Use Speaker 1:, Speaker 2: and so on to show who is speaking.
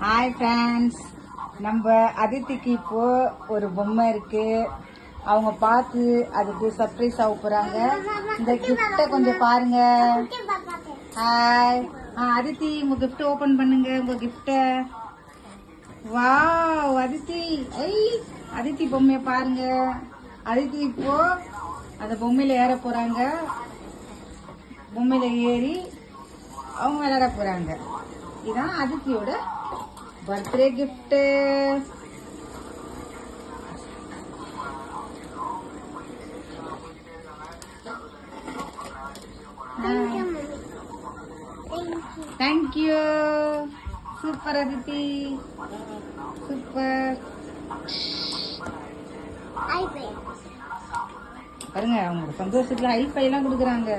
Speaker 1: Hi friends, நம்ம அதித்திக்கு இப்போ ஒரு பொம்மை இருக்கு. அவங்க பார்த்து அதுக்கு சர்ப்ரைஸ் ஆக போறாங்க. இந்த கிஃப்டை கொஞ்சம் பாருங்க. ஹாய் அதித்தி, உங்க கிஃப்ட் ஓபன் பண்ணுங்க. உங்க கிஃப்டை. வாவ் அதித்தி, அதித்தி பொம்மையை பாருங்க. அதித்தி இப்போ அந்த பொம்மையில ஏற போறாங்க. பொம்மையில ஏறி அவங்க விளையாட போறாங்க. இதுதான் அதித்தியோட birthday gift. Thank you. Super Aditi, super. பாருங்க அவங்க சந்தோஷத்துல ஹைஃபை எல்லாம் கொடுக்குறாங்க.